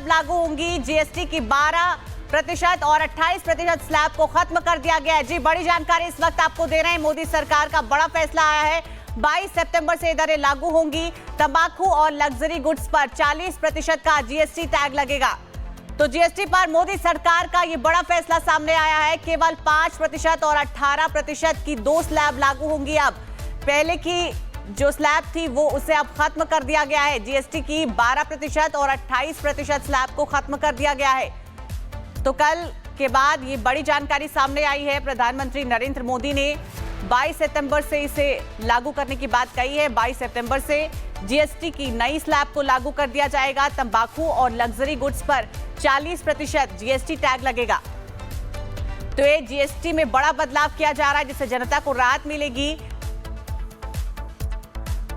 Slab लागू होंगी। GST की 12% और 28% स्लैब को खत्म कर दिया गया है। जी, बड़ी जानकारी इस वक्त आपको दे रहे हैं। मोदी सरकार का बड़ा फैसला आया है। 22 सितंबर से ये दरें लागू होंगी। तंबाकू और लग्जरी गुड्स पर 40% का जीएसटी टैग लगेगा। तो जीएसटी पर मोदी सरकार का ये बड़ा फैसला सामने आया है। केवल 5% और 18% की 2 स्लैब लागू होंगी। अब पहले की जो स्लैब थी वो उसे अब खत्म कर दिया गया है। जीएसटी की 12% और 28% स्लैब को खत्म कर दिया गया है। तो कल के बाद ये बड़ी जानकारी सामने आई है। प्रधानमंत्री नरेंद्र मोदी ने 22 सितंबर से इसे लागू करने की बात कही है। 22 सितंबर से जीएसटी की नई स्लैब को लागू कर दिया जाएगा। तंबाकू और लग्जरी गुड्स पर 40% जीएसटी टैग लगेगा। तो ये जीएसटी में बड़ा बदलाव किया जा रहा है, जिससे जनता को राहत मिलेगी।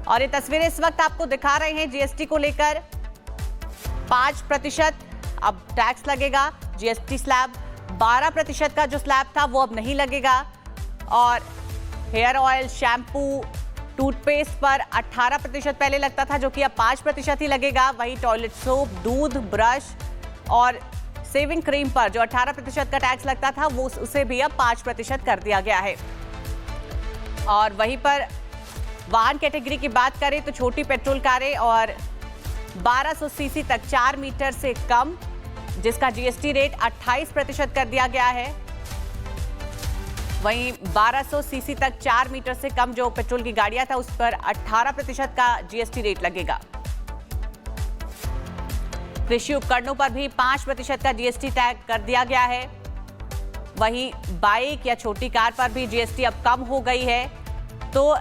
और ये तस्वीरें इस वक्त आपको दिखा रहे हैं जीएसटी को लेकर। 5% अब टैक्स लगेगा। जीएसटी स्लैब 12% का जो स्लैब था वो अब नहीं लगेगा। और हेयर ऑयल, शैम्पू, टूथपेस्ट पर 18% पहले लगता था, जो कि अब 5% ही लगेगा। वही टॉयलेट सोप, दूध, ब्रश और शेविंग क्रीम पर जो 18% का टैक्स लगता था वो उसे भी अब 5% कर दिया गया है। और वहीं पर वाहन कैटेगरी की बात करें तो छोटी पेट्रोल कारें और 1200 सीसी तक 4 मीटर से कम, जिसका जीएसटी रेट 28% कर दिया गया है। वहीं 1200 सीसी तक 4 मीटर से कम जो पेट्रोल की गाड़ियां था उस पर 18% का जीएसटी रेट लगेगा। कृषि उपकरणों पर भी 5% का जीएसटी टैग कर दिया गया है। वहीं बाइक या छोटी कार पर भी जीएसटी अब कम हो गई है। तो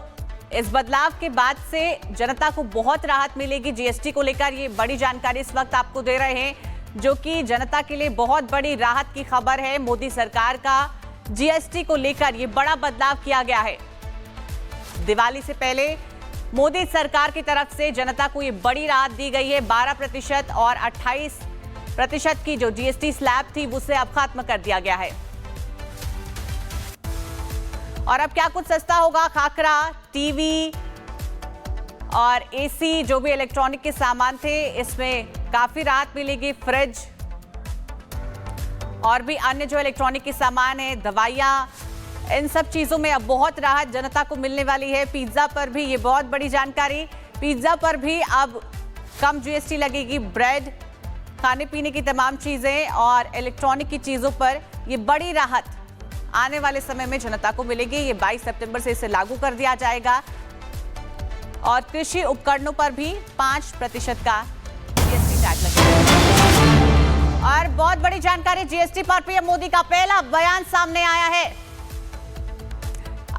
इस बदलाव के बाद से जनता को बहुत राहत मिलेगी। जीएसटी को लेकर ये बड़ी जानकारी इस वक्त आपको दे रहे हैं, जो कि जनता के लिए बहुत बड़ी राहत की खबर है। मोदी सरकार का जीएसटी को लेकर ये बड़ा बदलाव किया गया है। दिवाली से पहले मोदी सरकार की तरफ से जनता को ये बड़ी राहत दी गई है। 12% और 28% की जो जीएसटी स्लैब थी उसे अब खत्म कर दिया गया है। और अब क्या कुछ सस्ता होगा? खाकरा, टीवी और एसी, जो भी इलेक्ट्रॉनिक के सामान थे, इसमें काफी राहत मिलेगी। फ्रिज और भी अन्य जो इलेक्ट्रॉनिक के सामान है, दवाइयाँ, इन सब चीजों में अब बहुत राहत जनता को मिलने वाली है। पिज्जा पर भी ये बहुत बड़ी जानकारी, पिज्जा पर भी अब कम जीएसटी लगेगी। ब्रेड, खाने पीने की तमाम चीजें और इलेक्ट्रॉनिक की चीजों पर ये बड़ी राहत आने वाले समय में जनता को मिलेगी। ये 22 सितंबर से इसे लागू कर दिया जाएगा। और कृषि उपकरणों पर भी 5% का जीएसटी टैग लगेगा। और बहुत बड़ी जानकारी, जीएसटी पर पीएम मोदी का पहला बयान सामने आया है।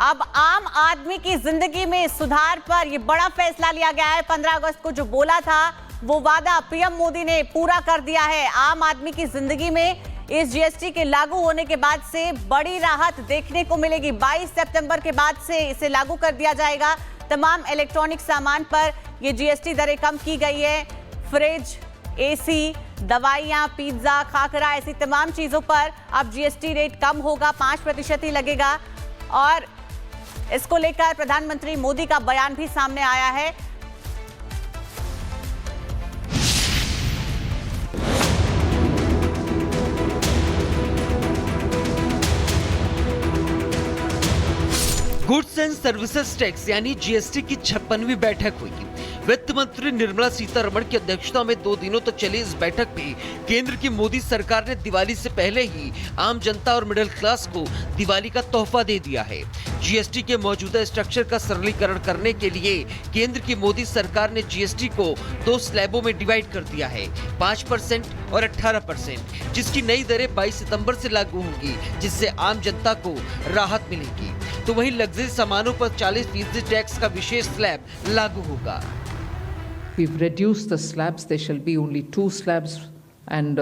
अब आम आदमी की जिंदगी में सुधार पर यह बड़ा फैसला लिया गया है। 15 अगस्त को जो बोला था वो वादा पीएम मोदी ने पूरा कर दिया है। आम आदमी की जिंदगी में इस जीएसटी के लागू होने के बाद से बड़ी राहत देखने को मिलेगी। 22 सितंबर के बाद से इसे लागू कर दिया जाएगा। तमाम इलेक्ट्रॉनिक सामान पर यह जीएसटी दरें कम की गई है। फ्रिज, एसी, दवाइयाँ, पिज्जा, खाकरा, ऐसी तमाम चीजों पर अब जीएसटी रेट कम होगा, 5% ही लगेगा। और इसको लेकर प्रधानमंत्री मोदी का बयान भी सामने आया है। गुड्स एंड सर्विसेज टैक्स यानी जीएसटी की 56वीं बैठक हुई। वित्त मंत्री निर्मला सीतारमण की अध्यक्षता में 2 दिनों तक चली इस बैठक में केंद्र की मोदी सरकार ने दिवाली से पहले ही आम जनता और मिडिल क्लास को दिवाली का तोहफा दे दिया है। जीएसटी के मौजूदा स्ट्रक्चर का सरलीकरण करने के लिए केंद्र की मोदी सरकार ने जीएसटी को 2 स्लैबों में डिवाइड कर दिया है, 5% और 18%, जिसकी नई दरें 22 सितंबर से लागू होंगी, जिससे आम जनता को राहत मिलेगी। तो वहीं लग्जरी सामानों पर 40% टैक्स का विशेष स्लैब लागू होगा। We've reduced the slabs. There shall be only 2 slabs, and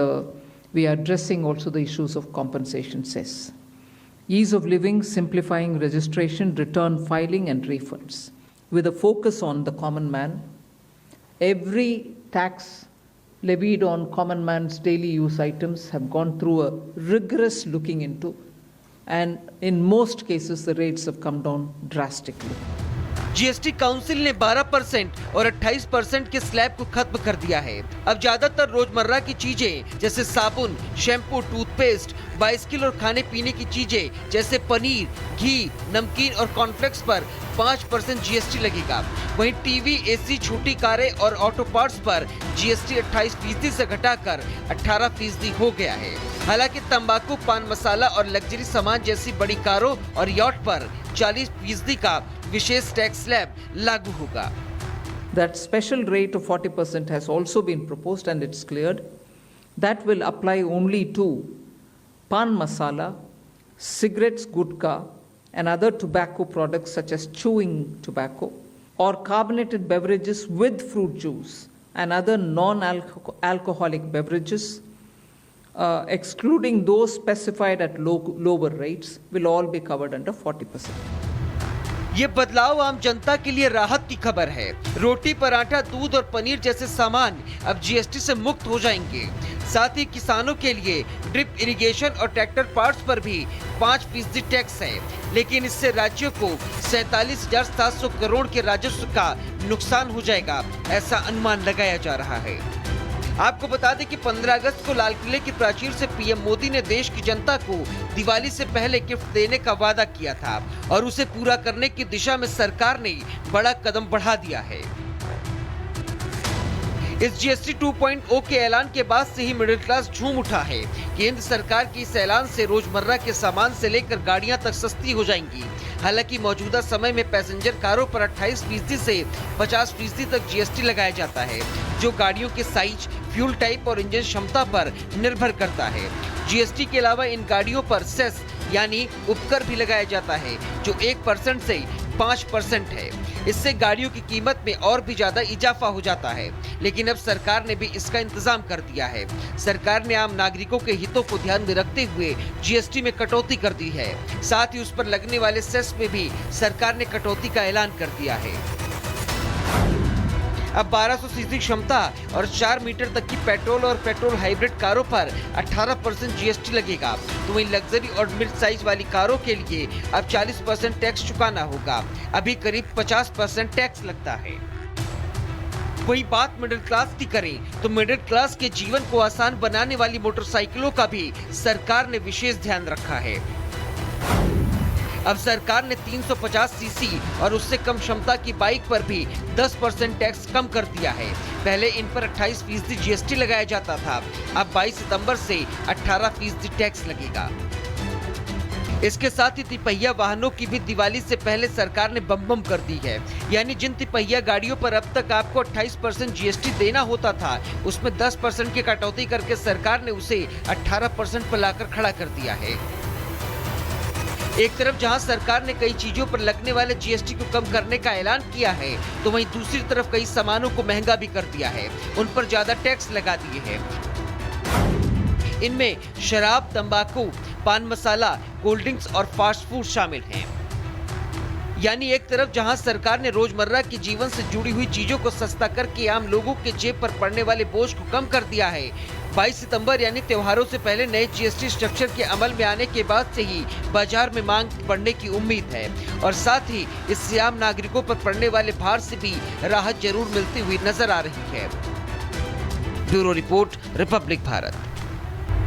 we are addressing also the issues of compensation cess. Ease of living, simplifying registration, return filing and refunds. With a focus on the common man, every tax levied on common man's daily use items have gone through a rigorous looking into, and in most cases the rates have come down drastically. GST council ने 12% और 28% के slab को खत्म कर दिया है। अब ज्यादातर रोजमर्रा की चीजें जैसे साबुन, शैम्पू, टूथपेस्ट, बाइसिकल और खाने पीने की चीजें जैसे पनीर, घी, नमकीन और कॉर्नफ्लेक्स पर 5% जीएसटी लगेगा। वहीं टीवी, एसी, छोटी कारें और ऑटो पार्ट्स पर जीएसटी 28% से घटाकर 18% हो गया है। हालांकि तंबाकू, पान मसाला और लग्जरी सामान जैसी बड़ी कारों और यॉट पर 40% का विशेष टैक्स स्लैब लागू होगा। That special rate of 40% has also been proposed and it's cleared. That will apply only to pan masala, cigarettes, gutka, and other tobacco products such as chewing tobacco, or carbonated beverages with fruit juice and other non-alcoholic beverages, excluding those specified at lower rates, will all be covered under 40%. ये बदलाव आम जनता के लिए राहत की खबर है। रोटी, पराठा, दूध और पनीर जैसे सामान अब जीएसटी से मुक्त हो जाएंगे। साथ ही किसानों के लिए ड्रिप इरिगेशन और ट्रैक्टर पार्ट्स पर भी 5% टैक्स है, लेकिन इससे राज्यों को 47,700 करोड़ के राजस्व का नुकसान हो जाएगा, ऐसा अनुमान लगाया जा रहा है। आपको बता दें कि 15 अगस्त को लाल किले की प्राचीर से पीएम मोदी ने देश की जनता को दिवाली से पहले गिफ्ट देने का वादा किया था और उसे पूरा करने की दिशा में सरकार ने बड़ा कदम बढ़ा दिया है। इस जीएसटी 2.0 के ऐलान के बाद से ही मिडिल क्लास झूम उठा है। केंद्र सरकार के इस ऐलान से रोजमर्रा के सामान से लेकर गाड़ियां तक सस्ती हो जाएंगी। हालांकि मौजूदा समय में पैसेंजर कारों पर 28% से 50% तक जीएसटी लगाया जाता है, जो गाड़ियों के साइज, फ्यूल टाइप और इंजन क्षमता पर निर्भर करता है। जीएसटी के अलावा इन गाड़ियों पर सेस यानी उपकर भी लगाया जाता है, जो 1% से 5% है। इससे गाड़ियों की कीमत में और भी ज्यादा इजाफा हो जाता है, लेकिन अब सरकार ने भी इसका इंतजाम कर दिया है। सरकार ने आम नागरिकों के हितों को ध्यान में रखते हुए जीएसटी में कटौती कर दी है। साथ ही उस पर लगने वाले सेस में भी सरकार ने कटौती का ऐलान कर दिया है। अब 1200 सीसी क्षमता और 4 मीटर तक की पेट्रोल और पेट्रोल हाइब्रिड कारों पर 18% जीएसटी लगेगा। तो वहीं लग्जरी और मिड साइज वाली कारों के लिए अब 40% टैक्स चुकाना होगा। अभी करीब 50% टैक्स लगता है। वही बात मिडिल क्लास की करें तो मिडिल क्लास के जीवन को आसान बनाने वाली मोटरसाइकिलों का भी सरकार ने विशेष ध्यान रखा है। अब सरकार ने 350 सीसी और उससे कम क्षमता की बाइक पर भी 10% टैक्स कम कर दिया है। पहले इन पर 28% जीएसटी लगाया जाता था। अब 22 सितंबर से 18% टैक्स लगेगा। इसके साथ ही तिपहिया वाहनों की भी दिवाली से पहले सरकार ने बम कर दी है। यानी जिन तिपहिया गाड़ियों पर अब तक आपको 28% जीएसटी देना होता था, उसमें 10% की कटौती करके सरकार ने उसे 18% पर लाकर खड़ा कर दिया है। एक तरफ जहां सरकार ने कई चीजों पर लगने वाले जीएसटी को कम करने का ऐलान किया है, तो वहीं दूसरी तरफ कई सामानों को महंगा भी कर दिया है, उन पर ज्यादा टैक्स लगा दिए हैं। इनमें शराब, तंबाकू, पान मसाला, कोल्ड ड्रिंक्स और फास्ट फूड शामिल हैं। यानी एक तरफ जहां सरकार ने रोजमर्रा के जीवन से जुड़ी हुई चीजों को सस्ता करके आम लोगों के जेब पर पड़ने वाले बोझ को कम कर दिया है। 22 सितंबर यानी त्योहारों से पहले नए जीएसटी स्ट्रक्चर के अमल में आने के बाद से ही बाजार में मांग बढ़ने की उम्मीद है और साथ ही इससे आम नागरिकों पर पड़ने वाले भार से भी राहत जरूर मिलती हुई नजर आ रही है। Bureau report, Republic Bharat.